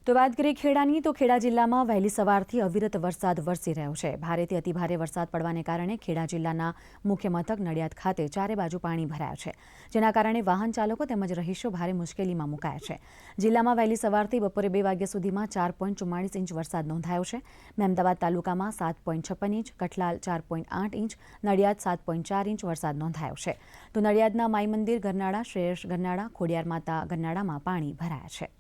તો વાત કરીએ ખેડાની, તો ખેડા જિલ્લામાં વહેલી સવારથી અવિરત વરસાદ વરસી રહ્યો છે। ભારેથી અતિભારે વરસાદ પડવાને કારણે ખેડા જિલ્લાના મુખ્ય મથક નડિયાદ ખાતે ચારે બાજુ પાણી ભરાયા છે, જેના કારણે વાહન ચાલકો તેમજ રહીશો ભારે મુશ્કેલીમાં મુકાયા છે। જિલ્લામાં વહેલી સવારથી બપોરે 2 વાગ્યા સુધીમાં 4.44 ઇંચ વરસાદ નોંધાયો છે। મહેમદાવાદ તાલુકામાં 7.56 inch, Kathlal 4.8 inch, Nadiad 7.4 inch વરસાદ નોંધાયો છે। તો નડિયાદના માઈ મંદિર ગરનાળા, શ્રેયસ ગરનાળા, ખોડિયાર માતા ગરનાળામાં પાણી ભરાયા છે।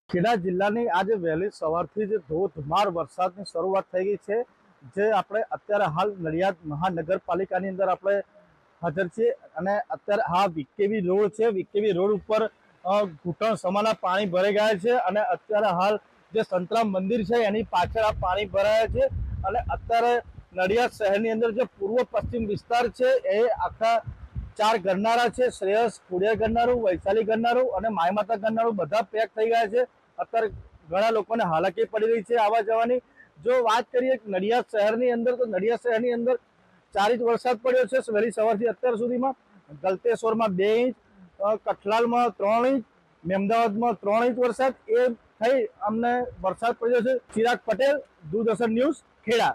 ખેડા જિલ્લાની આજે વહેલી સવારથી જ ધોધમાર વરસાદની શરૂઆત થઈ ગઈ છે, જે આપણે અત્યારે હાલ નડિયાદ મહાનગરપાલિકાની અંદર આપણે હાજર છીએ અને અત્યારે આ વીકેવી રોડ છે। વીકેવી રોડ ઉપર ઘૂંટણ સમાના પાણી ભરાઈ ગયા છે અને અત્યારે હાલ જે સંતરામ મંદિર છે એની પાછળ આ પાણી ભરાયા છે અને અત્યારે નડિયાદ શહેરની અંદર જે પૂર્વ પશ્ચિમ વિસ્તાર છે એ આખા 4 ગરનાળા છે, શ્રેયસ, ખોડિયાર ગરનાળું, વૈશાલી ગરનાળું અને માયમાતા ગરનાળું બધા પેક થઈ ગયા છે। અત્યારે ઘણા લોકોને હાલાકી પડી રહી છે આવવા જવાની। જો વાત કરીએ નડિયાદ શહેરની અંદર, તો નડિયાદ શહેરની અંદર 4 ઇંચ વરસાદ પડ્યો છે વહેલી સવારથી અત્યાર સુધીમાં। ગલતેશ્વરમાં 2 ઇંચ, કઠલાલમાં 3 ઇંચ, મહેમદાવાદમાં 3 ઇંચ વરસાદ એ થઈ અમને વરસાદ પડ્યો છે। ચિરાગ પટેલ, દૂરદર્શન ન્યૂઝ, ખેડા।